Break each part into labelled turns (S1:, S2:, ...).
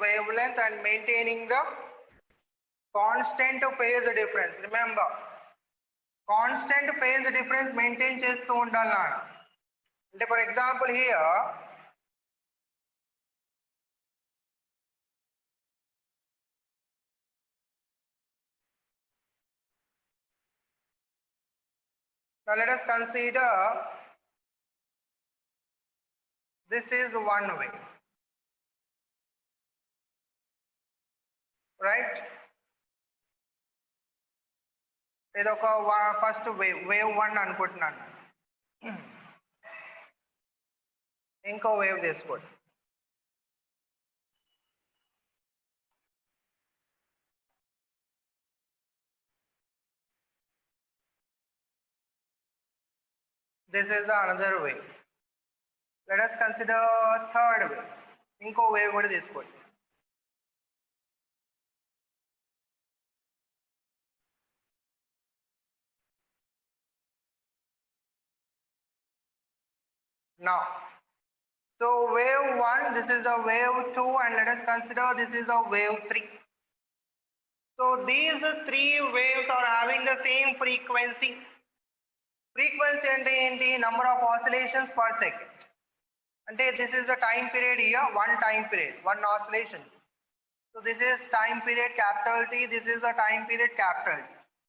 S1: wavelength and maintaining the constant phase difference. Remember, constant phase difference maintain చేస్తూ ఉండాలి. అంటే for example here, now let us consider this is one way, right? ఇది ఒక first wave 1 అనుకుంటున్నాను. ఇంకో wave తీసుకోండి. This is the another wave. Let us consider third wave. ఇంకో wave కూడా తీసుకోండి. Now, so wave 1, this is the wave 2, and let us consider this is the wave 3. So these three waves are having the same frequency. Frequency అంటే ఏంటి? Number of oscillations per second. అంటే this is the time period here, one time period, one oscillation. So this is time period capital T, this is the time period capital T.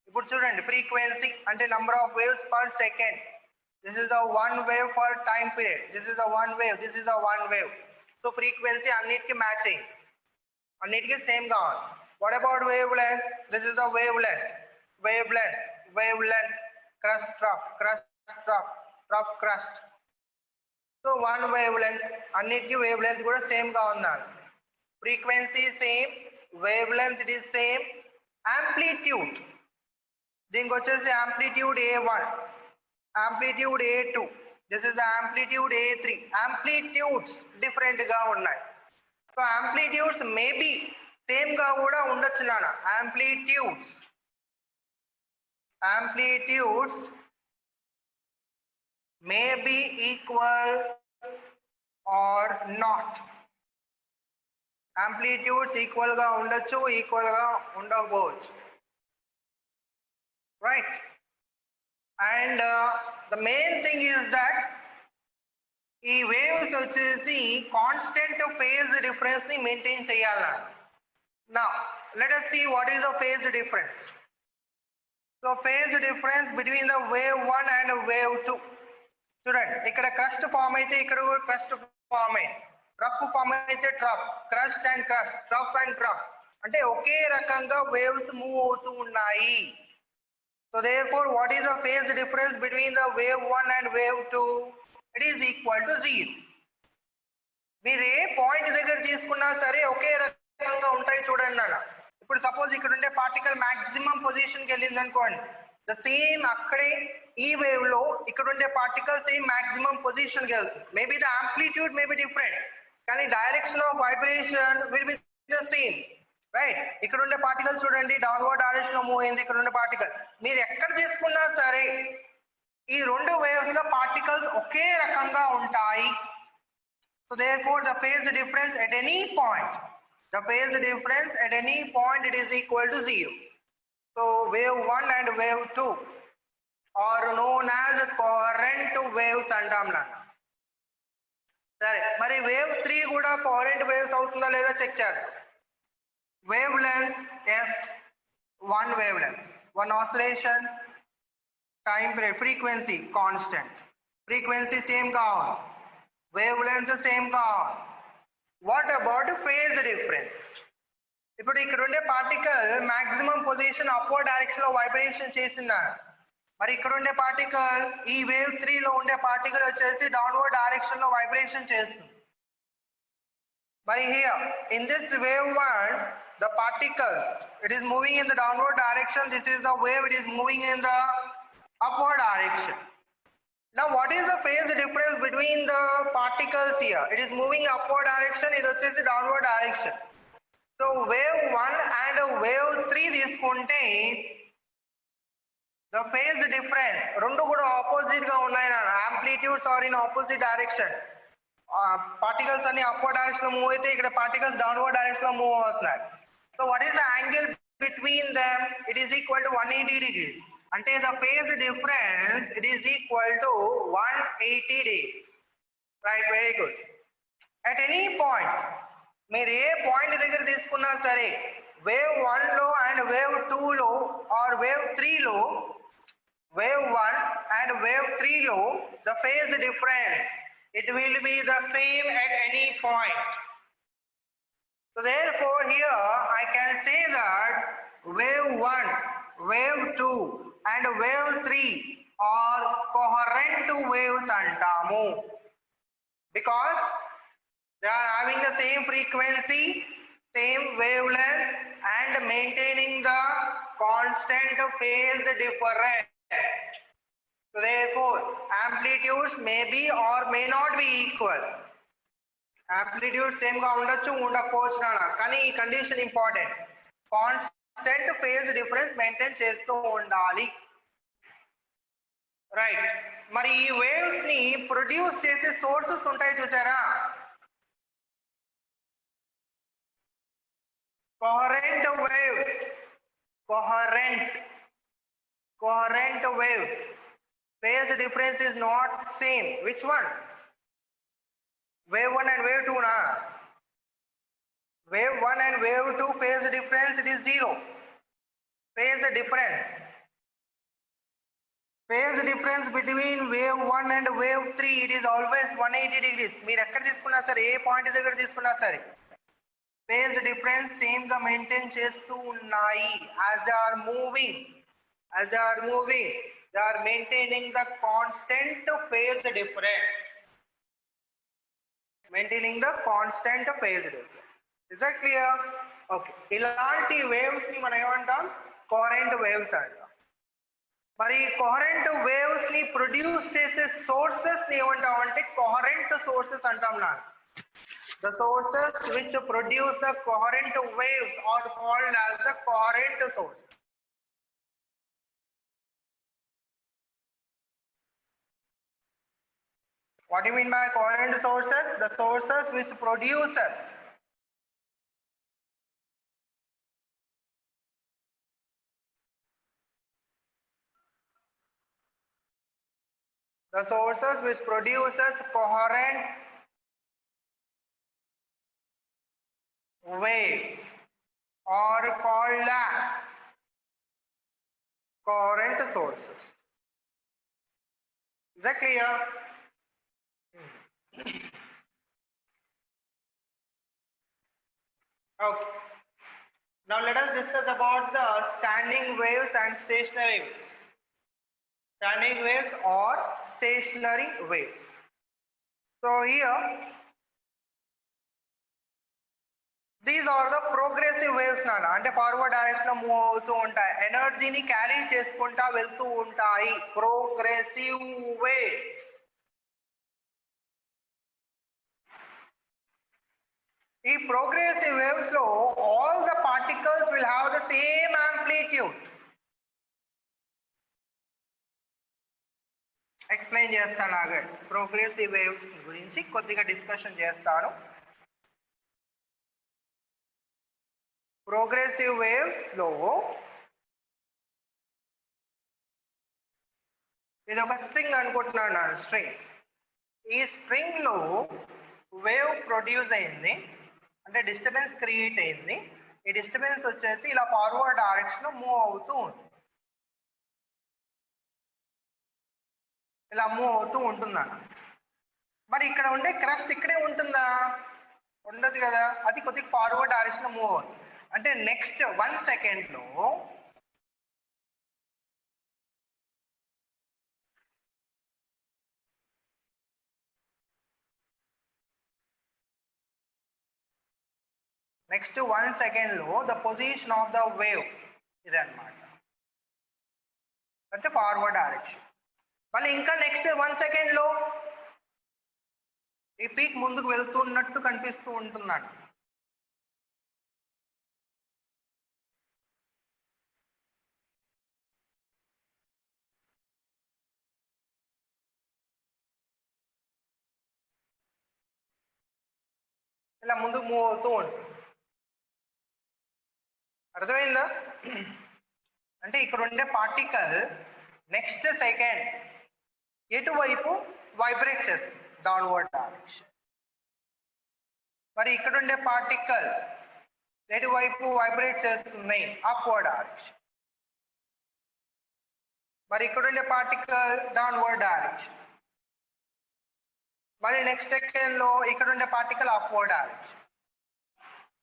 S1: ఇప్పుడు చూడండి, frequency అంటే number of waves per second. This is the one wave per time period. This is the one wave. This is the one wave. So frequency అన్నిటికి matching, అన్నిటికి same గా ఉంది. What about wavelength? This is the wavelength. Wavelength, wavelength, crust, trough, crust, trough, trough, crust. So one wavelength, అన్నిటికి wavelength కూడా same గా ఉన్నాను. Frequency same, wavelength it is same, amplitude. దీనికి వచ్చేసి amplitude A1. Amplitude A2, this is the amplitude A3. Amplitudes different గా ఉన్నాయి. So amplitudes may be same గా కూడా ఉండొచ్చు నాన్న. Amplitudes may be equal or not. Amplitudes equal గా ఉండొచ్చు, ఈక్వల్ గా ఉండకపోవచ్చు, right? And the main thing is that ఈ waves వచ్చేసి కాన్స్టెంట్ phase difference ని మెయింటైన్ చేయాలి. Now let us see what is the phase difference. So phase difference between the wave 1 and wave 2. చూడండి, ఇక్కడ crust ఫామ్ అయితే ఇక్కడ కూడా crust form అయింది, రఫ్ ఫామ్ అయితే trough, crust and crust, trough and trough. అంటే ఒకే రకంగా waves మూవ్ అవుతూ ఉన్నాయి. So therefore, what is the phase difference between the wave 1 and wave 2? It is equal to 0. మీరు ఏ పాయింట్ దగ్గర తీసుకున్నా సరే ఒకే రకంగా ఉంటాయి చూడండి అన్న. ఇప్పుడు సపోజ్ ఇక్కడ ఉండే పార్టికల్ మాక్సిమం పొజిషన్కి వెళ్ళింది అనుకోండి, ద సేమ్ అక్కడే ఈ వేవ్ లో ఇక్కడ ఉండే పార్టికల్ సేమ్ మాక్సిమం పొజిషన్కి వెళ్తుంది. Maybe the amplitude may be different, కానీ direction of vibration will be the same, right? ఇక్కడ ఉండే పార్టికల్స్ చూడండి డౌన్వర్డ్ డైరెక్షన్ లో మూవ్ అయింది, ఇక్కడ ఉండే పార్టికల్. మీరు ఎక్కడ తీసుకున్నా సరే ఈ రెండు వేవ్స్ లో పార్టికల్స్ ఒకే రకంగా ఉంటాయి. So therefore the phase difference at any point, the phase difference at any point it is equal to 0. So wave 1 and wave 2 are known as coherent waves అంటాం నాన్న. సరే, మరి వేవ్ 3 కూడా coherent waves అవుతుందా లేదా check చేద్దాం. Wavelength S, one wavelength, one oscillation, time period, frequency constant, frequency same గా ఉంది, wavelength same గా ఉంది. What about phase difference? ఇప్పుడు ఇక్కడ ఉండే particle maximum position upward direction లో వైబ్రేషన్ చేసిందా, మరి ఇక్కడ ఉండే పార్టికల్ ఈ వేవ్ 3 లో ఉండే పార్టికల్ వచ్చేసి డౌన్వర్డ్ డైరెక్షన్ లో వైబ్రేషన్ చేస్తుంది. మరి here in this wave 1, the particles, it is moving in the downward direction. This is the wave, it is moving in the upward direction. Now what is the phase difference between the particles here? It is moving upward direction, it is downward direction. So wave 1 and wave 3 తీసుకుంటే the phase difference రెండు కూడా opposite గా ఉన్నాయి. amplitudes are in opposite direction. particles అన్ని upward direction లో move అయితే ఇక్కడ particles downward direction లో మూవ్ అవుతున్నాయి. So what is the angle between them? It is equal to 180 degrees. అంటే the phase difference it is equal to 180 degrees. Right, very good. At any point మీరు ఏ point దగ్గర తీసుకున్నా సరే wave 1 లో and wave 2 లో are wave 3 లో wave 1 and wave 3 low, the phase difference, it will be the same at any point. So therefore here I can say that wave 1, wave 2 and wave 3 are coherent waves antamu, because they are having the same frequency, same wavelength and maintaining the constant phase difference. So therefore amplitudes may be or may not be equal. Amplitude same గా ఉండొచ్చు ఉండకపోవచ్చు కానీ ఈ condition important. Constant phase difference maintain చేస్తూ ఉండాలి. Right, మరి ఈ waves ని ప్రొడ్యూస్ చేసే సోర్సెస్ ఉంటాయి చూసారా? coherent waves, coherent waves, phase difference is not same. Which one? Wave 1 and wave 2 na? Wave 1 and wave 2 phase difference it is 0. Phase difference between wave 1 and wave 3 it is always 180 degrees. మీరు ఎక్కడ తీసుకున్నా సరే ఏ point దగ్గర తీసుకున్నా సరే phase difference same గా maintain చేస్తూ ఉన్నాయి. as they are moving they are maintaining the constant phase difference, is that clear? Okay, ఇలాంటి waves ని మనం ఏమంటాం? coherent waves అంటాం. మరి coherent waves ని ప్రొడ్యూస్ చేసే సోర్సెస్ ని ఏమంటాం అంటే coherent sources అంటాం నా. The sources which produce the coherent waves are called as the coherent sources. What do you mean by coherent sources? The sources which produces coherent waves are called as coherent sources. Is that clear? Okay. Now let us discuss about the standing waves and stationary waves. Standing waves or stationary waves. So here these are the progressive waves nana, అంటే forward direction లో move అవుతూ ఉంటాయి, ఎనర్జీని carry చేసుకుంటా వెళ్తూ ఉంటాయి. Progressive waves. ఈ progressive waves లో all the particles will have the same amplitude. Explain చేస్తాను ఆగండి. ప్రోగ్రెసివ్ వేవ్స్ గురించి కొద్దిగా డిస్కషన్ చేస్తాను. ప్రోగ్రెసివ్ వేవ్స్ లో ఇది ఒక స్ట్రింగ్ అనుకుంటున్నాను నా స్ట్రింగ్. ఈ స్ట్రింగ్ లో వేవ్ ప్రొడ్యూస్ అయింది, అంటే డిస్టర్బెన్స్ క్రియేట్ అయింది. ఈ డిస్టర్బెన్స్ వచ్చేసి ఇలా ఫార్వర్డ్ డైరెక్షన్ లో మూవ్ అవుతూ ఉంది, ఇలా మూవ్ అవుతూ ఉంటుందన్న. మరి ఇక్కడ ఉండే క్రస్ట్ ఇక్కడే ఉంటుందా? ఉండదు కదా, అది కొద్దిగా ఫార్వర్డ్ డైరెక్షన్ లో మూవ్ అవుతుంది. అంటే నెక్స్ట్ 1 సెకండ్ లో the position of the wave ఇదన్నమాట, అంటే ఫార్వర్డ్ డైరెక్షన్. మళ్ళీ ఇంకా నెక్స్ట్ 1 సెకండ్ లో ఈ పీక్ ముందుకు వెళ్తున్నట్టు కనిపిస్తూ ఉంటున్నాడు. ఇలా ముందుకు మూవ్ అవుతూ ఉంటుంది. అర్థమైందా? అంటే ఇక్కడ ఉండే పార్టికల్ నెక్స్ట్ సెకండ్ ఎటువైపు వైబ్రేట్ చేస్తుంది, డౌన్వర్డ్ డైరెక్షన్. మరి ఇక్కడ ఉండే పార్టికల్ ఎటువైపు వైబ్రేట్ చేస్తుంది, అప్వర్డ్ డైరెక్షన్. మరి ఇక్కడ ఉండే పార్టికల్ డౌన్వర్డ్ డైరెక్షన్. మరి నెక్స్ట్ సెకండ్ లో ఇక్కడ ఉండే పార్టికల్ అప్వర్డ్ డైరెక్షన్.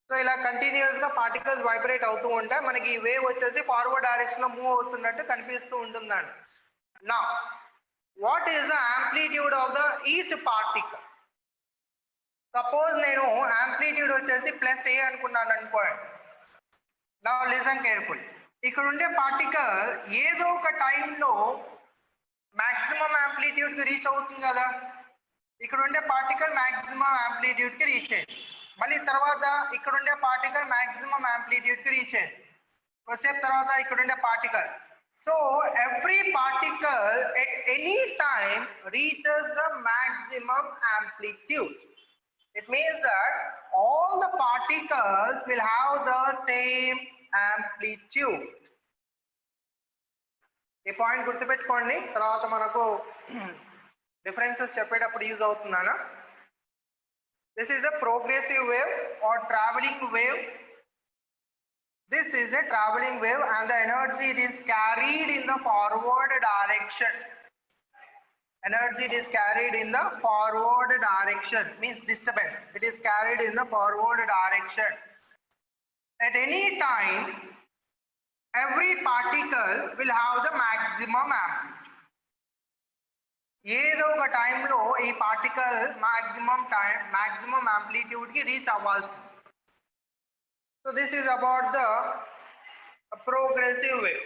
S1: సో ఇలా కంటిన్యూస్ గా పార్టికల్స్ వైబ్రేట్ అవుతూ ఉంటే మనకి ఈ వేవ్ వచ్చేసి ఫార్వర్డ్ డైరెక్షన్ లో మూవ్ అవుతున్నట్టు కనిపిస్తూ ఉంటుందండి. నా what is the amplitude of the each particle? Suppose నేను యాంప్లిట్యూడ్ వచ్చేసి ప్లస్ ఏ అనుకున్నాను అనుకోండి. నా లిసన్ కేర్ఫుల్. ఇక్కడ ఉండే పార్టికల్ ఏదో ఒక టైంలో మాక్సిమం యాంప్లిట్యూడ్ కి రీచ్ అవుతుంది కదా. ఇక్కడ ఉండే పార్టికల్ మాక్సిమం యాంప్లిట్యూడ్ కి రీచ్ అయ్యింది. మళ్ళీ తర్వాత ఇక్కడ ఉండే పార్టికల్ మాక్సిమం యాంప్లిట్యూడ్ కి రీచ్ అయ్యింది. కొద్దిసేపు తర్వాత ఇక్కడ ఉండే particle. So every particle at any time reaches the maximum amplitude. It means that all the particles will have the same amplitude. ఈ పాయింట్ గుర్తుపెట్టుకోండి, తర్వాత మనకు డిఫరెన్సెస్ చెప్పేటప్పుడు use అవుతుందనా. This is a progressive wave or traveling wave. This is a traveling wave and the energy it is carried in the forward direction. Energy it is carried in the forward direction, means disturbance. It is carried in the forward direction. At any time, every particle will have the maximum amplitude. ఏదో ఒక టైంలో ఈ particle maximum amplitude కి reach అవ్వాల్సింది. So this is about the progressive wave.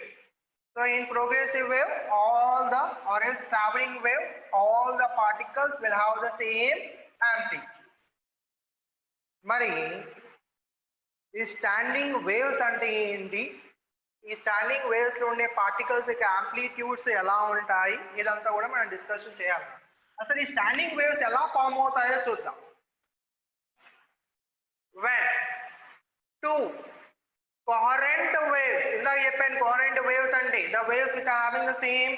S1: So in progressive wave, or else traveling wave, all the particles will have the same amplitude. మరి ఈ standing waves అంటే ఏంటి? ఈ స్టాండింగ్ వేవ్స్ లో ఉండే particles యొక్క యాంప్లిట్యూడ్స్ ఎలా ఉంటాయి, ఇదంతా కూడా మనం డిస్కషన్ చేయాలి. అసలు ఈ స్టాండింగ్ వేవ్స్ ఎలా ఫామ్ అవుతాయో చూద్దాం. when two coherent waves, ఇందాక చెప్పాను coherent waves అంటే the waves which are having the same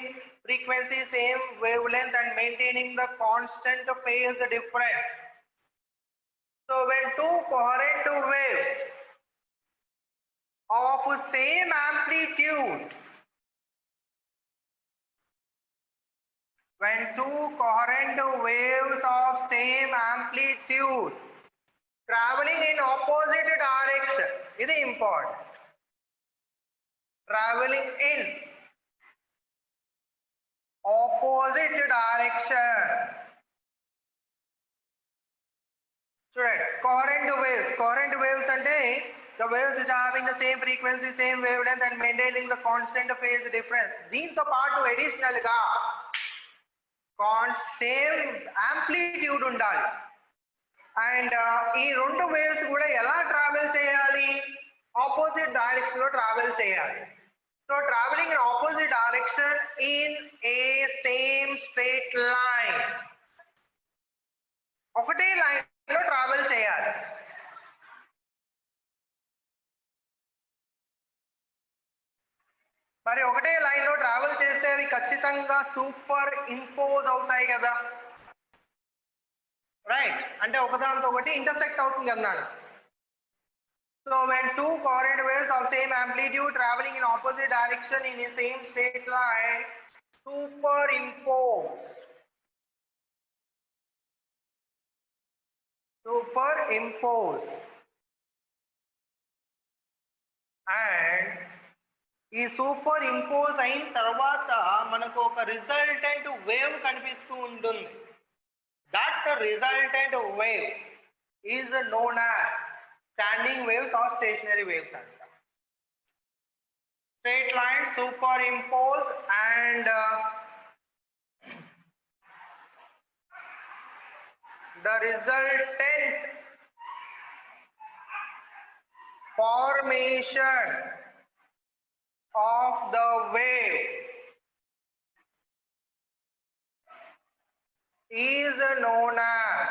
S1: frequency, same wavelength and maintaining the constant phase difference. So when two coherent waves of same amplitude, when two coherent waves of same amplitude traveling in opposite direction, ఇది important, traveling in opposite direction. చూడండి, coherent waves అంటే the waves which are having the same frequency, same wavelength and maintaining the constant phase difference. దీంతో పాటు additional గా same amplitude ఉండాలి. And ఈ రెండు waves కూడా ఎలా ట్రావెల్ చేయాలి? ఆపోజిట్ డైరెక్షన్ లో ట్రావెల్ చేయాలి. So travelling in opposite direction in a same straight line, ఒకటే లైన్ లో ట్రావెల్ చేయాలి. మరి ఒకటే లైన్ లో ట్రావెల్ చేస్తే అవి ఖచ్చితంగా సూపర్ ఇంపోజ్ అవుతాయి కదా, రైట్? అంటే ఒకదానితో ఒకటి ఇంటర్సెక్ట్ అవుతుంది అన్నాడు. So when two coherent waves of same amplitude traveling in opposite direction in a same straight line superimpose and ఈ సూపర్ ఇంపోజ్ అయిన తర్వాత మనకు ఒక రిజల్టెంట్ వేవ్ కనిపిస్తూ ఉంటుంది. That resultant wave is known as standing waves or stationary waves అంట. Straight line superimpose and the resultant formation of the wave is known as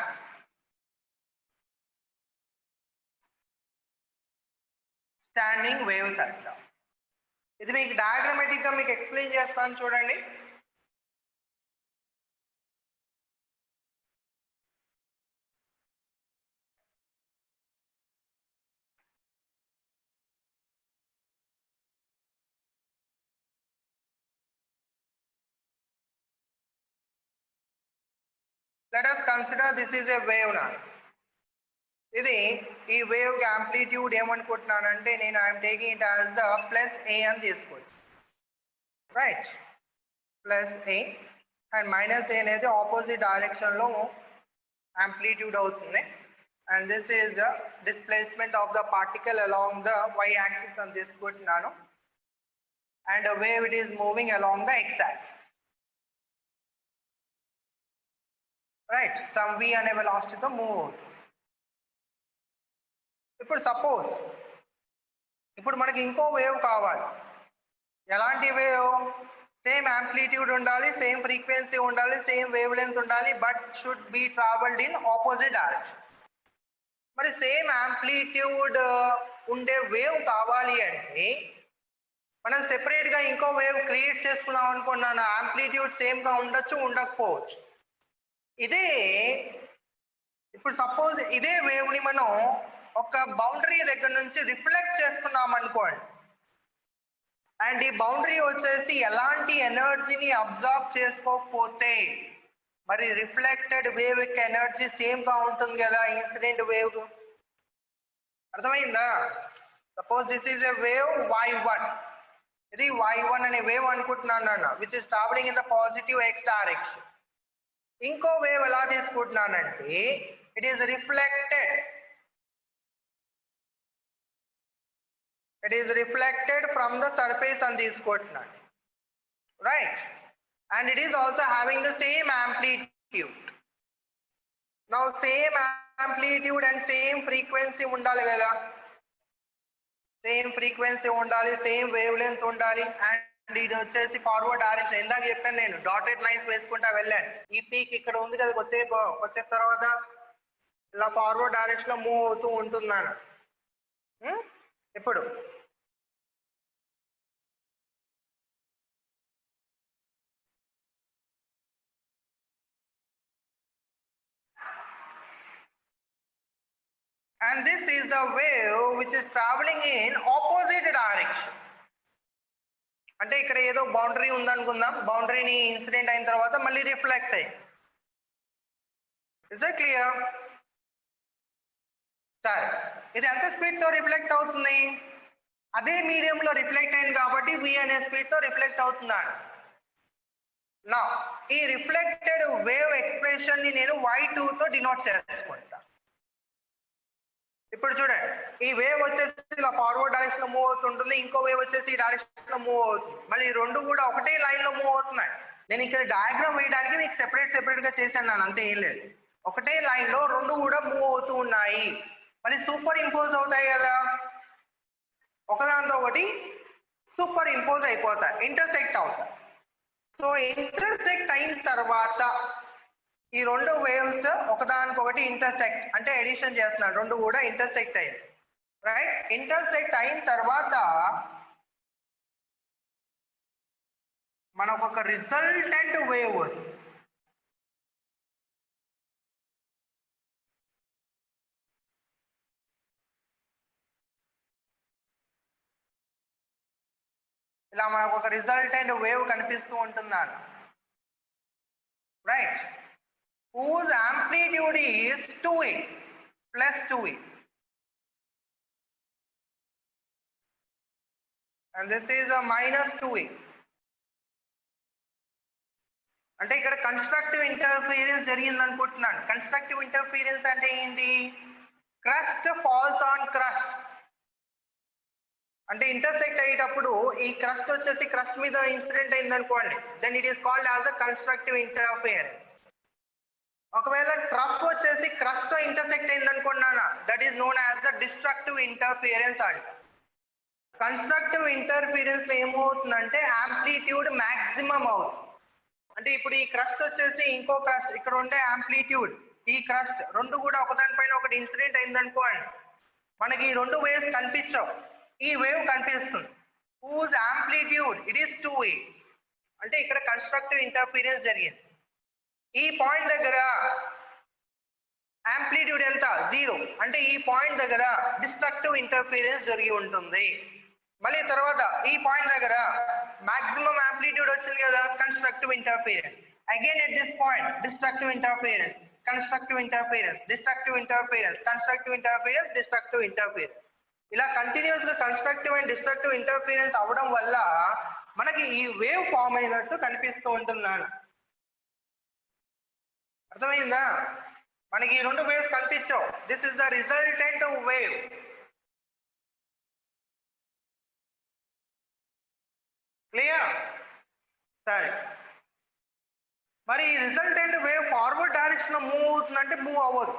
S1: standing waves అంటాం. ఇది మీకు డయాగ్రమాటిక్ గా మీకు ఎక్స్ప్లెయిన్ చేస్తాను చూడండి. Let us consider this is a wave now. ఇది ఈ వేవ్ కి ఆంప్లిట్యూడ్ ఏమనుకుంటున్నానంటే నేను I'm taking it as the plus A అని తీసుకోవచ్చు, రైట్? Plus A and minus A అనేది ఆపోజిట్ డైరెక్షన్ లో ఆంప్లిట్యూడ్ అవుతుంది. And this is the displacement of the particle along the Y axis అని తీసుకుంటున్నాను. And wave it is moving along the X axis, right? Some v అనే వెలాసిటీతో move అవుతుంది. ఇప్పుడు suppose ఇప్పుడు మనకి ఇంకో వేవ్ కావాలి. ఎలాంటి వేవ్? సేమ్ యాంప్లిట్యూడ్ ఉండాలి, సేమ్ ఫ్రీక్వెన్సీ ఉండాలి, సేమ్ వేవ్ లెంత్ ఉండాలి, but should be travelled in opposite direction. మరి సేమ్ యాంప్లిట్యూడ్ ఉండే వేవ్ కావాలి అంటే మనం సెపరేట్ గా ఇంకో వేవ్ క్రియేట్ చేసుకున్నాం అనుకున్నాను. యాంప్లిట్యూడ్ సేమ్ గా ఉండొచ్చు, ఉండకపోవచ్చు. ఇదే ఇప్పుడు సపోజ్ ఇదే వేవ్ ని మనం ఒక బౌండరీ దగ్గర నుంచి రిఫ్లెక్ట్ చేసుకున్నాం అనుకోండి, అండ్ ఈ బౌండరీ వచ్చేసి ఎలాంటి ఎనర్జీని అబ్జర్వ్ చేసుకోకపోతే మరి రిఫ్లెక్టెడ్ వేవ్ యొక్క ఎనర్జీ సేమ్ గా ఉంటుంది కదా ఇన్సిడెంట్ వేవ్. అర్థమైందా? Suppose this is a wave y1, ఇది y1 అనే వేవ్ అనుకుంటున్నాను అన్న, which is travelling in the positive X direction. ఇంకో వేవ్ ఎలా తీసుకుంటున్నానంటే it is reflected, it is reflected from the surface అని తీసుకుంటున్నాను, right? And it is also having the same amplitude. Now same amplitude and same frequency ఉండాలి కదా, same frequency ఉండాలి, same wave length ఉండాలి. And ఇది వచ్చేసి ఫార్వర్డ్ డైరెక్షన్. ఇందాక చెప్పాను నేను డాటెడ్ లైన్స్ వేసుకుంటా వెళ్ళాను. ఈ పీక్ ఇక్కడ ఉంది కదా, కొద్దిసేపు తర్వాత ఇలా ఫార్వర్డ్ డైరెక్షన్ లో మూవ్ అవుతూ ఉంటున్నాను. ఇప్పుడు and this is the wave which is traveling in opposite direction. అంటే ఇక్కడ ఏదో బౌండరీ ఉందనుకుందాం, బౌండరీని ఇన్సిడెంట్ అయిన తర్వాత మళ్ళీ రిఫ్లెక్ట్ అయ్యి. Is it clear? సరే, ఇది ఎంత స్పీడ్ తో రిఫ్లెక్ట్ అవుతుంది? అదే మీడియం లో రిఫ్లెక్ట్ అయింది కాబట్టి v అనే స్పీడ్ తో రిఫ్లెక్ట్ అవుతున్నాను. నా ఈ రిఫ్లెక్టెడ్ వేవ్ ఎక్స్ప్రెషన్ ని నేను y2 తో డినోట్ చేసుకుంటా. ఇప్పుడు చూడండి, ఈ వేవ్ వచ్చేసి ఇలా ఫార్వర్డ్ డైరెక్షన్ లో మూవ్ అవుతుంటుంది, ఇంకో వేవ్ వచ్చేసి ఈ డైరెక్షన్ లో మూవ్ అవుతుంది. మళ్ళీ రెండు కూడా ఒకటే లైన్ లో మూవ్ అవుతున్నాయి. నేను ఇక్కడ డయాగ్రామ్ వేయడానికి మీకు సెపరేట్ గా చేశాను, అంతే, ఏం లేదు. ఒకటే లైన్ లో రెండు కూడా మూవ్ అవుతూ ఉన్నాయి. మళ్ళీ సూపర్ ఇంపోజ్ అవుతాయి కదా, ఒకదాంతో ఒకటి సూపర్ ఇంపోజ్ అయిపోతాయి, ఇంటర్సెక్ట్ అవుతాయి. సో ఇంటర్సెక్ట్ అయిన తర్వాత ఈ రెండు వేవ్స్ ఒకదానికొకటి ఇంటర్సెక్ట్ అంటే ఎడిషన్ చేస్తున్నాడు, రెండు కూడా ఇంటర్సెక్ట్ అయ్యాయి, రైట్? ఇంటర్సెక్ట్ అయిన తర్వాత మనకు ఒక రిజల్టెంట్ వేవ్ వస్తుంది. ఇలా మనకు ఒక రిజల్టెంట్ వేవ్ కనిపిస్తూ ఉంటున్నాను, right? whose amplitude is 2a plus 2a, and this is a minus 2a. అంటే ఇక్కడ కన్స్ట్రక్టివ్ ఇంటర్ఫీరెన్స్ జరిగింది అనుకుంటున్నాను. కన్స్ట్రక్టివ్ ఇంటర్ఫీరెన్స్ అంటే ఏంటి? Crest falls on crest. అంటే ఇంటర్సెక్ట్ అయ్యేటప్పుడు ఈ క్రస్ట్ వచ్చేసి క్రస్ట్ మీద ఇన్సిడెంట్ అయింది అనుకోండి, then it is called as the constructive interference. ఒకవేళ ట్రఫ్ వచ్చేసి క్రస్ట్ తో ఇంటర్సెక్ట్ అయింది అనుకున్నానా, that is known as the destructive interference అంట. కన్స్ట్రక్టివ్ ఇంటర్ఫియరెన్స్ లో ఏమవుతుందంటే యాంప్లిట్యూడ్ మాక్సిమం అవుతుంది. అంటే ఇప్పుడు ఈ క్రస్ట్ వచ్చేసి ఇంకో క్రస్ట్, ఇక్కడ ఉండే యాంప్లిట్యూడ్, ఈ క్రస్ట్ రెండు కూడా ఒకదానిపైన ఒకటి ఇన్సిడెంట్ అయింది అనుకోండి, మనకి ఈ రెండు వేవ్స్ కనిపించవు. ఈ వేవ్ కనిపిస్తుంది, whose amplitude it is 2a. అంటే ఇక్కడ కన్స్ట్రక్టివ్ ఇంటర్ఫీరెన్స్ జరిగింది. ఈ పాయింట్ దగ్గర యాంప్లిట్యూడ్ ఎంత 0, అంటే ఈ పాయింట్ దగ్గర డిస్ట్రక్టివ్ ఇంటర్ఫీరెన్స్ జరిగి ఉంటుంది. మళ్ళీ తర్వాత ఈ పాయింట్ దగ్గర మాక్సిమం యాంప్లిట్యూడ్ వచ్చింది కదా, constructive interference. Again at this point destructive interference, constructive interference, destructive interference, constructive interference, destructive interference. ఇలా కంటిన్యూస్ గా కన్స్ట్రక్టివ్ అండ్ డిస్ట్రక్టివ్ ఇంటర్ఫీరెన్స్ అవ్వడం వల్ల మనకి ఈ వేవ్ ఫామ్ అయినట్టు కనిపిస్తూ ఉంటున్నాను. అర్థమైందా? మనకి ఈ రెండు వేవ్స్ కనిపించవు. This is the resultant wave. Clear? సరే, మరి ఈ రిజల్టెంట్ వేవ్ ఫార్వర్డ్ డైరెక్షన్ లో మూవ్ అవుతుందంటే మూవ్ అవ్వదు.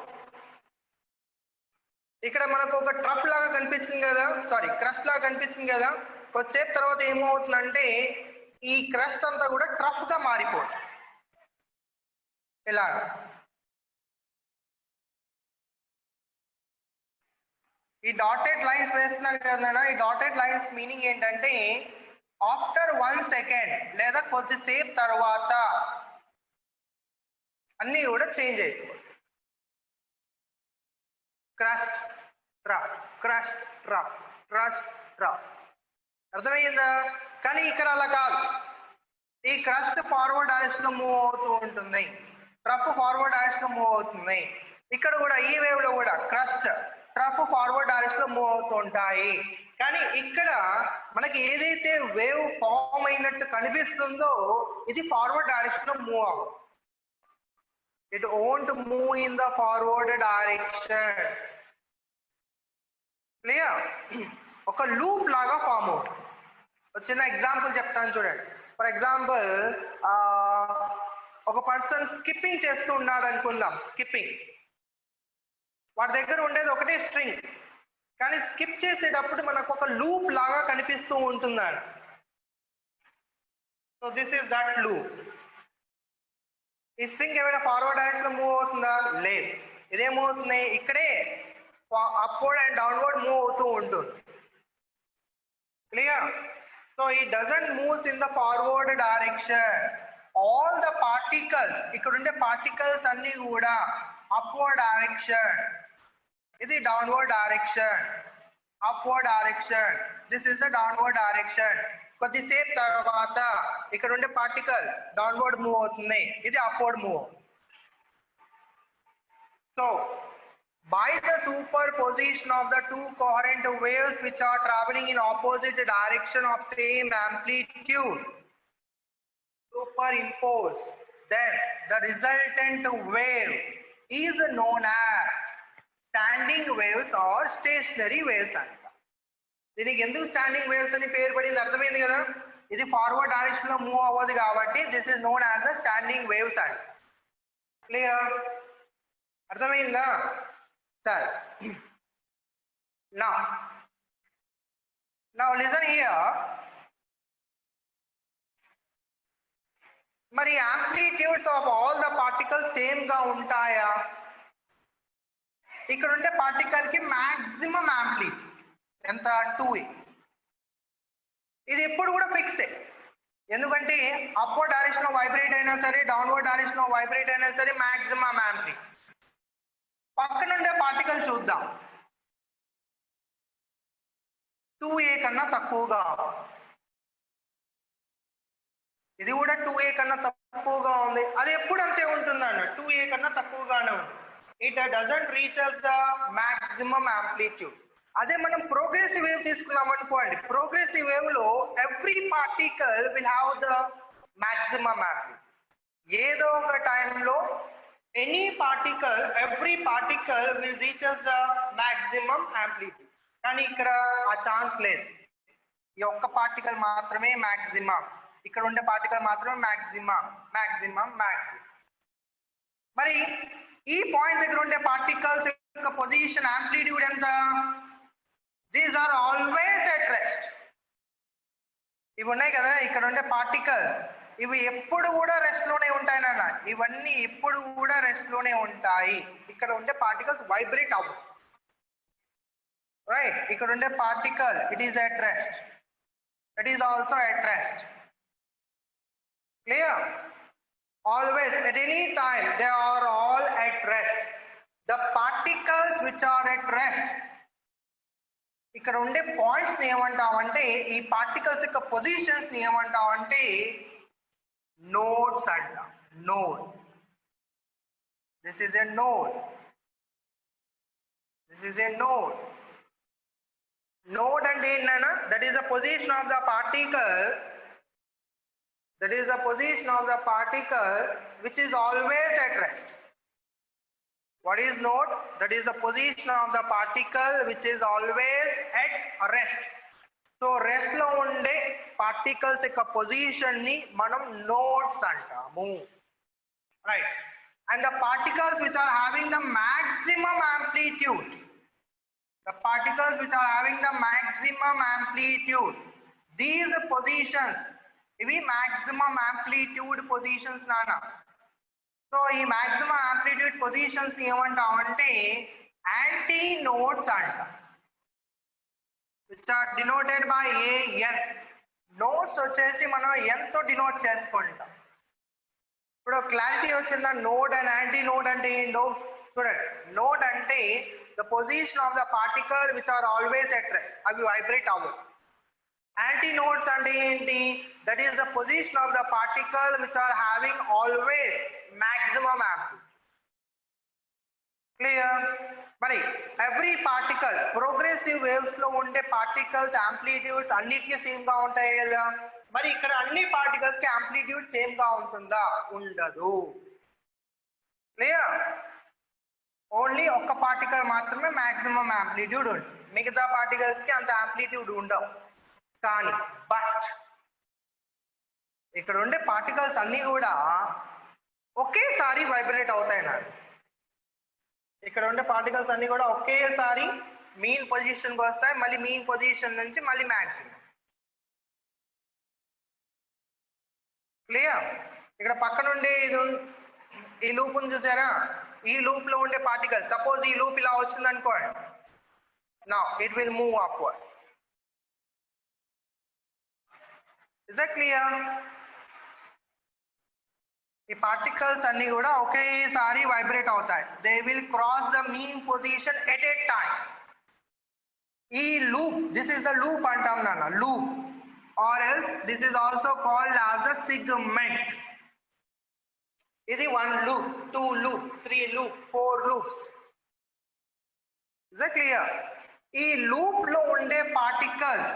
S1: ఇక్కడ మనకు ఒక ట్రప్ లాగా కనిపిస్తుంది కదా, సారీ క్రస్ట్ లాగా కనిపిస్తుంది కదా, కొద్దిసేపు తర్వాత ఏమవుతుందంటే ఈ క్రస్ట్ అంతా కూడా ట్రప్ గా మారిపోతుంది. ఇలా ఈ డాటెడ్ లైన్స్ వేస్తున్నారు కదా, ఈ డాటెడ్ లైన్స్ మీనింగ్ ఏంటంటే ఆఫ్టర్ 1 సెకండ్ లేదా కొద్దిసేపు తర్వాత అన్ని కూడా చేంజ్ అయిపోతుంది. Crest trough, crest trough, crest trough. అర్థమయ్యిందా? కానీ ఇక్కడ అలా కాదు. ఈ క్రస్ట్ ఫార్వర్డ్ డైరెక్షన్ లో మూవ్ అవుతూ ఉంటుంది, ట్రప్ ఫార్వర్డ్ డైరెక్షన్ లో మూవ్ అవుతుంది. ఇక్కడ కూడా ఈ వేవ్ లో కూడా క్రస్ట్ ట్రప్ ఫార్వర్డ్ డైరెక్షన్ లో మూవ్ అవుతూ ఉంటాయి. కానీ ఇక్కడ మనకి ఏదైతే వేవ్ ఫామ్ అయినట్టు కనిపిస్తుందో ఇది ఫార్వర్డ్ డైరెక్షన్ లో మూవ్ అవ్వదు. It won't move in the forward direction. Clear? ఒక లూప్ లాగా ఫామ్ అవుతుంది. ఒక చిన్న ఎగ్జాంపుల్ చెప్తాను చూడండి. ఫర్ ఎగ్జాంపుల్ ఒక పర్సన్ స్కిప్పింగ్ చేస్తూ ఉన్నాడు అనుకుందాం. స్కిప్పింగ్, వాడి దగ్గర ఉండేది ఒకటే స్ట్రింగ్, కానీ స్కిప్ చేసేటప్పుడు మనకు ఒక లూప్ లాగా కనిపిస్తూ ఉంటున్నాడు. So this is that loop. ఈ స్ట్రింగ్ ఏమైనా ఫార్వర్డ్ డైరెక్షన్ లో మూవ్ అవుతుందా? లేదు. ఇదేమవుతుంది, ఇక్కడే అప్వర్డ్ అండ్ డౌన్వర్డ్ మూవ్ అవుతూ ఉంటుంది. Clear? So it doesn't move in the forward direction. All the particles, ఇక్కడ ఉండే పార్టికల్స్ అన్ని కూడా upward direction, ఇది downward direction, upward direction, this is the downward direction. కొద్దిసేపు తర్వాత ఇక్కడ ఉండే పార్టికల్ డౌన్వర్డ్ మూవ్ అవుతుంది, ఇది upward move. So by the superposition of the two coherent waves which are traveling in opposite direction of same amplitude, superimpose, then the resultant wave is known as standing waves or stationary waves anta. దీనికి ఎందుకు standing waves అని పేరు పడింది అర్థమైంది కదా. ఇది forward direction లో move అవ్వదు కాబట్టి this is known as the standing waves అంట. క్లియర్? అర్థమైందా? సరే, now listen here. మరి amplitudes of all the particles same గా ఉంటాయా? ఇక్కడ ఉండే పార్టికల్ కి మాక్సిమం యాంప్లిట్యూడ్ ఎంత? 2a. ఇది ఎప్పుడు కూడా ఫిక్స్డ్, ఎందుకంటే అప్వర్డ్ డైరెక్షన్ లో వైబ్రేట్ అయినా సరే డౌన్వర్డ్ డైరెక్షన్ లో వైబ్రేట్ అయినా సరే మాక్సిమం యాంప్లిట్యూడ్. పక్కనుండే పార్టికల్ చూద్దాం, 2a కన్నా తక్కువగా, ఇది కూడా 2a కన్నా తక్కువగా ఉంది. అది ఎప్పుడు అంతే ఉంటుందండి, 2a కన్నా తక్కువగానే ఉంది. It doesn't reaches the maximum amplitude. అదే మనం ప్రోగ్రెసివ్ వేవ్ తీసుకున్నాం అనుకోండి, ప్రోగ్రెసివ్ వేవ్ లో every particle will have the maximum amplitude. ఏదో ఒక టైంలో any particle, every particle will reaches the maximum amplitude. కానీ ఇక్కడ ఆ ఛాన్స్ లేదు. ఈ ఒక్క పార్టికల్ మాత్రమే మాక్సిమం, ఇక్కడ ఉండే పార్టికల్ మాత్రమే మాక్సిమం మాక్సిమం మాక్సిమం. మరి ఈ పాయింట్ దగ్గర ఉండే పార్టికల్స్ యొక్క పొజిషన్ యాంప్లిట్యూడ్ ఎంత? These are always at rest. ఇవి ఉన్నాయి కదా ఇక్కడ ఉండే పార్టికల్స్, ఇవి ఎప్పుడు కూడా రెస్ట్ లోనే ఉంటాయి నాన్న. ఇవన్నీ ఎప్పుడు కూడా రెస్ట్ లోనే ఉంటాయి. ఇక్కడ ఉండే పార్టికల్స్ వైబ్రేట్ అవ్వవు. right? ఇక్కడ ఉండే particle, it is at rest. It is also at rest. Clear? Always, at any time, they are all at rest. The particles which are at rest, ఇక్కడ ఉండే పాయింట్స్ ని ఏమంటామంటే, ఈ పార్టికల్స్ యొక్క positions ని ఏమంటామంటే నోడ్స్ అంట. Node, this is a node, this is a node. Node అంటే ఏంటన్నా, that is the position of the particle, that is the position of the particle which is always at rest. What is node? That is the position of the particle which is always at rest. So rest lo unde particles యొక్క position ni manam nodes antamu, right? And the particles which are having the maximum amplitude, the particles which are having the maximum amplitude, these positions, ఇవి maximum amplitude positions నానా. So ఈ maximum amplitude positions ఏమంటామంటే anti nodes అంట, which are denoted by AN. Nodes వచ్చేసి మనం n తో denote చేసుకుంటాం. ఇప్పుడు క్లారిటీ వచ్చిందా? నోడ్ అండ్ యాంటీ నోడ్ అంటే ఏంటో చూడండి. నోడ్ అంటే the position of the particle which are always at rest, అవి వైబ్రేట్ అవ్వవు. యాంటీ నోడ్స్ అంటే ఏంటి? That is the position of the particle which are having always maximum amplitude. Clear? మరి every particle progressive waves లో ఉండే particles amplitudes అన్నిటికీ same గా ఉంటాయి కదా. మరి ఇక్కడ అన్ని పార్టికల్స్ కి యాంప్లిట్యూడ్ సేమ్ గా ఉంటుందా? ఉండదు. క్లియర్? ఓన్లీ ఒక్క పార్టికల్ మాత్రమే మాక్సిమం యాంప్లిట్యూడ్ ఉంటుంది, మిగతా పార్టికల్స్ కి అంత యాంప్లిట్యూడ్ ఉండవు. కానీ బట్ ఇక్కడ ఉండే పార్టికల్స్ అన్ని కూడా ఒకేసారి వైబ్రేట్ అవుతాయి నాకు. ఇక్కడ ఉండే పార్టికల్స్ అన్ని కూడా ఒకేసారి మీన్ పొజిషన్కి వస్తాయి, మళ్ళీ మీన్ పొజిషన్ నుంచి మళ్ళీ మ్యాక్సిమం. క్లియర్? ఇక్కడ పక్కన ఉండే ఈ లూప్ ఉంది చూసారా, ఈ లూప్ లో ఉండే పార్టికల్స్, సపోజ్ ఈ లూప్ ఇలా వచ్చింది అనుకోండి, now it will move upward. Is that clear? ఈ పార్టికల్స్ అన్ని కూడా ఒకేసారి వైబ్రేట్ అవుతాయి. They will cross the mean position at a time. ఈ loop, this is the loop అంటాం నాన్న, loop, or else this is also called as the segment. ఇది 1 loop, 2 loop, 3 loop, 4 loops. Is that clear? ఈ loop లో ఉండే particles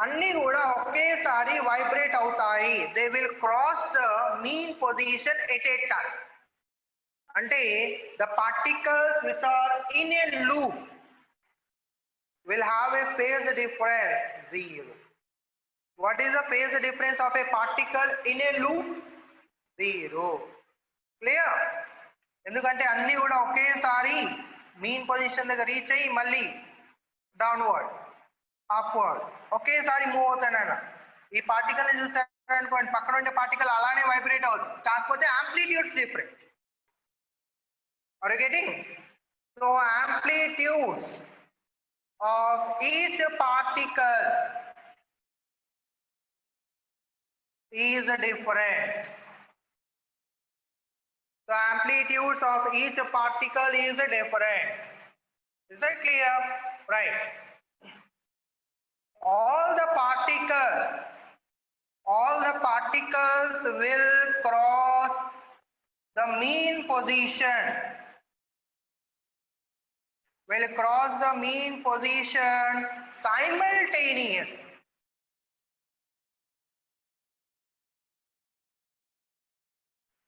S1: అన్ని కూడా ఒకేసారి వైబ్రేట్ అవుతాయి. They will cross the mean position at a time. అంటే the particles which are in a loop will have a phase difference 0. What is the phase difference of a particle in a loop? 0. Clear? ఎందుకంటే అన్ని కూడా ఒకేసారి mean position దగ్గర reach అయ్యి మళ్ళీ downward, upward ఒకేసారి move అవుతానన్న. ఈ పార్టికల్ ని చూస్తారనుకోండి, పక్కన ఉండే పార్టికల్ అలానే వైబ్రేట్ అవుతుంది, కాకపోతే amplitudes different. Are you getting? So amplitudes of each particle is different. The amplitudes of each particle is different. Is that clear? Right. All the particles will cross the mean position. Will cross the mean position simultaneously.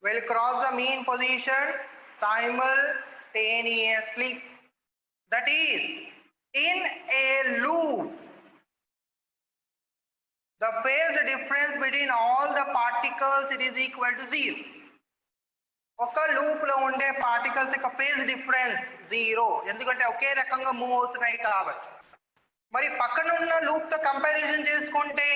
S1: Will cross the mean position simultaneously. That is, in a loop, the phase difference between all the particles, it is equal to 0. ఒక loop లో ఉండే particles యొక్క phase difference 0, ఎందుకంటే ఒకే రకంగా move అవుతున్నాయి కాబట్టి. మరి పక్కన ఉన్న లూప్ తో కంపారిజన్ చేసుకుంటే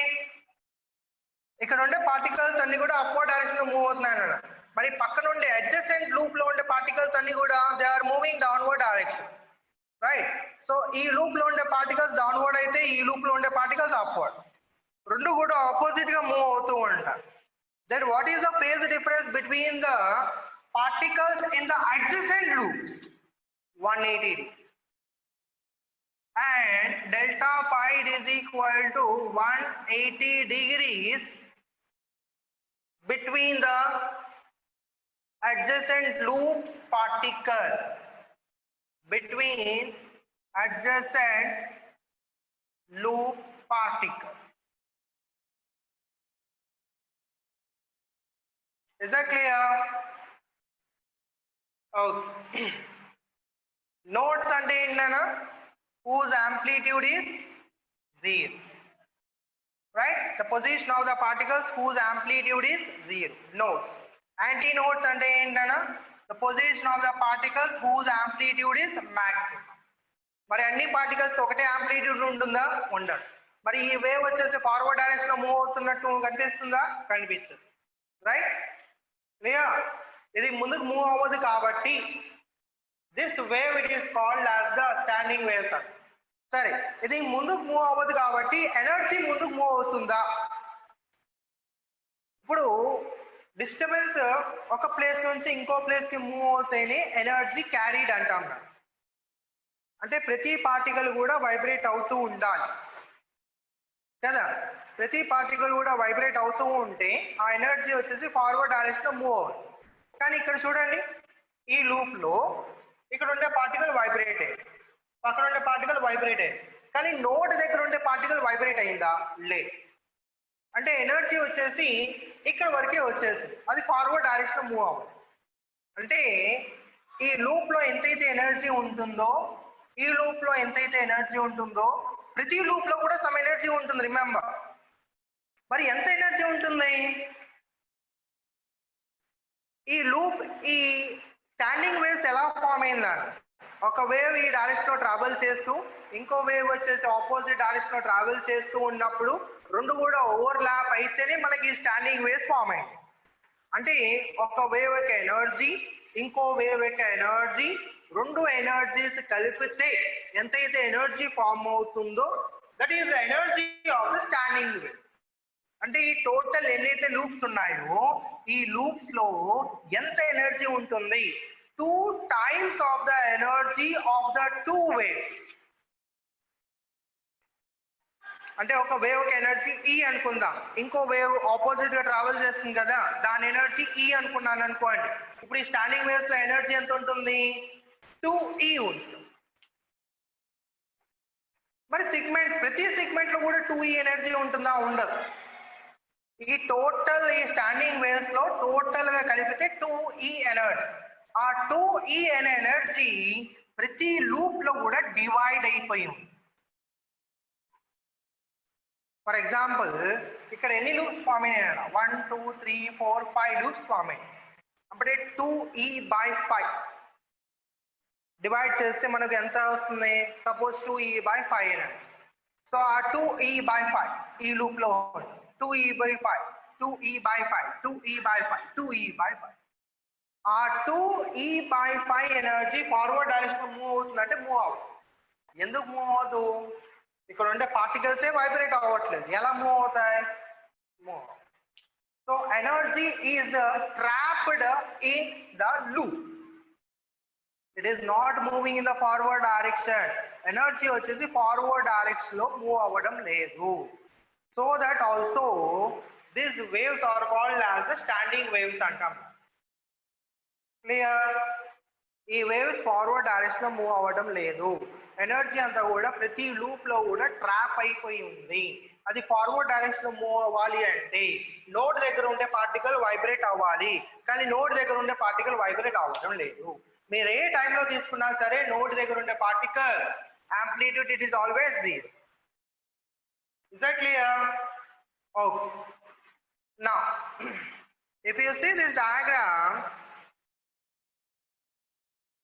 S1: ఇక్కడ ఉండే పార్టికల్స్ అన్ని కూడా అప్వర్డ్ డైరెక్షన్ లో మూవ్ అవుతున్నాయి అన్న. మరి పక్కన ఉండే అడ్జసెంట్ లూప్ లో ఉండే పార్టికల్స్ అన్ని కూడా they are moving downward direction. Right. So ఈ లూప్ లో ఉండే పార్టికల్స్ డౌన్వర్డ్ అయితే ఈ లూప్ లో ఉండే పార్టికల్స్ అప్వర్డ్. రెండు కూడా ఆపోజిట్ గా మూవ్ అవుతూ ఉంటాయి. Then what is the phase difference between the particles in the adjacent loops? 180 degrees. And delta pi is equal to 180 degrees between the adjacent loop particle. Between adjacent loop particles. Is that clear? Okay. Nodes ante endana whose amplitude is 0. Right? The position of the particles whose amplitude is 0. Nodes. Antinodes ante endana the position of the particles whose amplitude is maximum. మరి అన్ని particles ఒకటే amplitude ఉంటుందా? ఉండదు. మరి ఈ wave వచ్చేసి forward direction లో move అవుతున్నట్టు కనిపిస్తుందా? కనిపిస్తుంది. రైట్? క్లియర్? ఇది ముందుకు మూవ్ అవ్వదు కాబట్టి this wave it is called as the standing wave. సరే, ఇది ముందుకు మూవ్ అవ్వదు కాబట్టి ఎనర్జీ ముందుకు మూవ్ అవుతుందా? ఇప్పుడు డిస్టర్బెన్స్ ఒక ప్లేస్ నుంచి ఇంకో ప్లేస్ కి మూవ్ అవుతేనే ఎనర్జీ క్యారీడ్ అంటాం. అంటే ప్రతి పార్టికల్ కూడా వైబ్రేట్ అవుతూ ఉండాలి కదా. ప్రతి పార్టికల్ కూడా వైబ్రేట్ అవుతూ ఉంటే ఆ ఎనర్జీ వచ్చేసి ఫార్వర్డ్ డైరెక్షన్ లో మూవ్ అవుతుంది. కానీ ఇక్కడ చూడండి, ఈ లూప్ లో ఇక్కడ ఉండే పార్టికల్ వైబ్రేట్ అయ్యింది, పక్కన ఉండే పార్టికల్ వైబ్రేట్ అయ్యింది, కానీ నోడ్ దగ్గర ఉండే పార్టికల్ వైబ్రేట్ అయిందా? లేదు. అంటే ఎనర్జీ వచ్చేసి ఇక్కడ వరకే వచ్చేసింది, అది ఫార్వర్డ్ డైరెక్షన్ లో మూవ్ అవ్వదు. అంటే ఈ లూప్ లో ఎంతైతే ఎనర్జీ ఉంటుందో, ఈ లూప్ లో ఎంతైతే ఎనర్జీ ఉంటుందో ప్రతి లూప్ లో కూడా సమ్ ఎనర్జీ ఉంటుంది. రిమెంబర్. మరి ఎంత ఎనర్జీ ఉంటుంది? ఈ లూప్, ఈ స్టాండింగ్ వేవ్స్ ఎలా ఫామ్ అయిందని, ఒక వేవ్ ఈ డైరెక్షన్ లో ట్రావెల్ చేస్తూ ఇంకో వేవ్ వచ్చేసి ఆపోజిట్ డైరెక్షన్ లో ట్రావెల్ చేస్తూ ఉన్నప్పుడు రెండు కూడా ఓవర్ ల్యాప్ అయితేనే మనకి ఈ స్టాండింగ్ వేవ్స్ ఫామ్ అయింది. అంటే ఒక వేవ్ యొక్క ఎనర్జీ ఇంకో వేవ్ యొక్క ఎనర్జీ, రెండు ఎనర్జీస్ కలిపితే ఎంతైతే ఎనర్జీ ఫామ్ అవుతుందో that is the energy of the standing wave. అంటే ఈ టోటల్ ఎన్నైతే లూప్స్ ఉన్నాయో ఈ లూప్స్ లో ఎంత ఎనర్జీ ఉంటుంది? 2 times of the energy of the 2 waves. అంటే ఒక వేవ్ కి ఎనర్జీ E అనుకుందాం, ఇంకో వేవ్ ఆపోజిట్ గా ట్రావెల్ చేస్తుంది కదా, దాని ఎనర్జీ E అనుకున్నాను అనుకోండి. ఇప్పుడు ఈ స్టాండింగ్ వేవ్స్ లో ఎనర్జీ ఎంత ఉంటుంది? 2E ఉంటుంది. మరి సెగ్మెంట్, ప్రతి సెగ్మెంట్ లో కూడా 2E ఎనర్జీ ఉంటుందా? ఉండదు. ఈ టోటల్ ఈ స్టాండింగ్ వేవ్స్ లో టోటల్ గా కలిపితే 2E ఎనర్జీ. ఆ 2E అనే ఎనర్జీ ప్రతి లూప్ లో కూడా డివైడ్ అయిపోయి ఉంది. ఫర్ ఎగ్జాంపుల్ ఇక్కడ ఎన్ని లూప్స్ ఫామ్ అయినాయి? 1 2 3 4 5 లూప్స్ ఫామ్ అయినాయి. అప్పుడే 2E/5 డివైడ్ చేస్తే మనకు ఎంత వస్తుంది? Suppose 2E/5 energy. సో ఆ 2E/5 ఈ లూప్ లో 2E/5 2E/5 2E/5 2E/5. ఆ 2E/5 energy forward direction move అవుతుందంటే మూవ్ అవుతుంది. ఎందుకు మూవ్ అవుతూ? ఇక్కడ ఉండే పార్టికల్సే వైబ్రేట్ అవ్వట్లేదు, ఎలా మూవ్ అవుతాయి? Move. So energy is trapped in the loop. It is not moving in the forward direction. Energy వచ్చేసి ఫార్వర్డ్ డైరెక్షన్ లో మూవ్ అవ్వడం లేదు. So that also this waves are called as the standing waves అంటాం. Clear? ఈ waves forward direction లో move అవ్వడం లేదు, energy అంతా కూడా ప్రతి లూప్ లో కూడా ట్రాప్ అయిపోయి ఉంది. అది ఫార్వర్డ్ డైరెక్షన్ లో మూవ్ అవ్వాలి అంటే నోడ్ దగ్గర ఉండే పార్టికల్ వైబ్రేట్ అవ్వాలి, కానీ నోడ్ దగ్గర ఉండే పార్టికల్ వైబ్రేట్ అవ్వడం లేదు. మీరు ఏ టైంలో తీసుకున్నా సరే నోడ్ దగ్గర ఉండే particle amplitude it is always 0. Is that clear? Okay. Now if you see this diagram,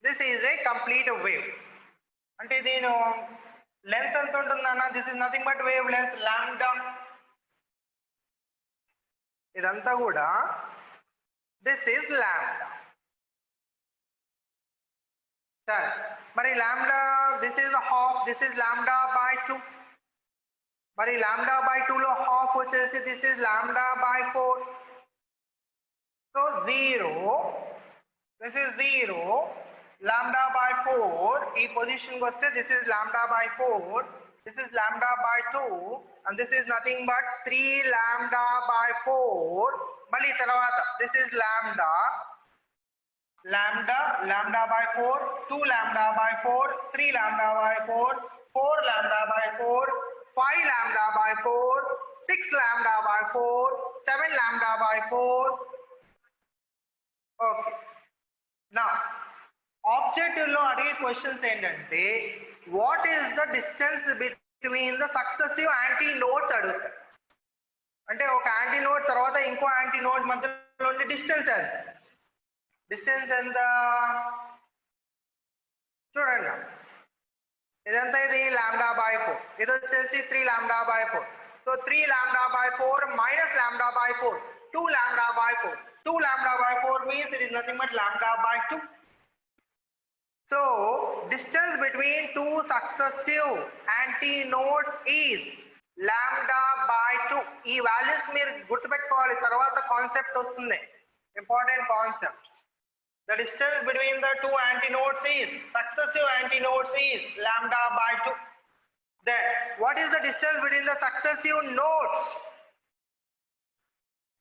S1: this is a complete wave. అంటే దీని లెంత్ ఎంత ఉంటుందన్న? This is nothing but wave length lambda. ఇదంతా కూడా దిస్ ఇస్ లాంబ్డా. సరే, మరి lambda, this is a half, this is lambda by 2. మరి lambda by 2 లో half వచ్చేసి this is lambda by 4. So 0, this is 0, lambda by 4 ఈ position కి వస్తే this is lambda by 4, this is lambda by 2 and this is nothing but 3 lambda by 4. మళ్ళీ తర్వాత this is lambda by 4, 2 lambda by 4, 3 lambda by 4, 4 lambda by 4, 5 lambda by 4, 6 lambda by 4, 7 lambda by 4. Okay. Now, objective లో అడిగే questions ఏంటంటే what is the distance between the successive anti nodes అడుగుతారు. అంటే ఒక anti node తర్వాత ఇంకో anti node మధ్యలో ఉండే డిస్టెన్స్ ఎంత? డిస్టెన్స్ ఎంత చూడండి. ఇదంతా ఇది లాంబ్డా బై 4, ఇది వచ్చేసి 3 lambda by 4. So 3 lambda by 4 minus lambda by 4, 2 lambda by 4. 2 lambda by 4 means it is nothing but lambda by 2. So distance between two successive antinodes is lambda by 2. ఈ values మీరు గుర్తుపెట్టుకోవాలి, తర్వాత concept వస్తుంది, important concept. The distance between the two antinodes is, successive antinodes is lambda by 2. Then what is the distance between the successive nodes?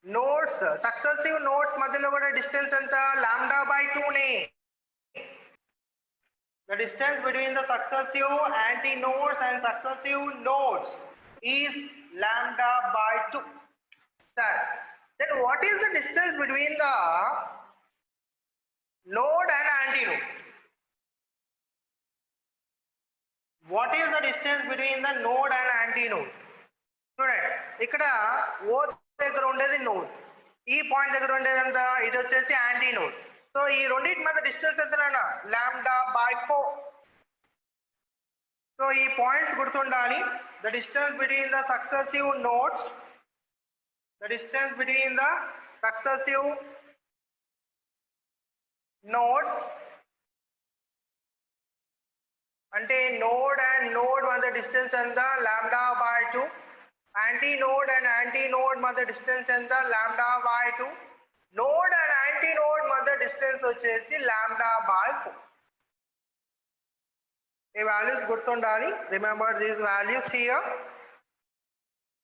S1: Nodes, successive nodes మధ్యలో కూడా distance ఎంత? Lambda by 2 నే. The distance between the successive antinodes and successive nodes is lambda by 2. Sir, then what is the distance between the node and antinode? What is the distance between the node and antinode? చూడండి, ఇక్కడ O దగ్గర ఉండేది node, ఈ point దగ్గర ఉండేది ఎంత? ఇది వచ్చేసి యాంటీ నోడ్. సో ఈ రెండింటి మధ్య డిస్టెన్స్ ఎంతనా? Lambda by 4. సో ఈ పాయింట్స్ గుర్తుండాలి. The distance between the successive nodes, the distance between the successive nodes అంటే నోడ్ అండ్ నోడ్ మధ్య డిస్టెన్స్ ఎంత? Lambda by 2. Antinode and antinode మధ్య డిస్టెన్స్ ఎంత? Lambda by 2. Node and antinode మధ్య distance వచ్చేసి lambda by 4. ఈ values గుర్తుండాలి. Remember these values here.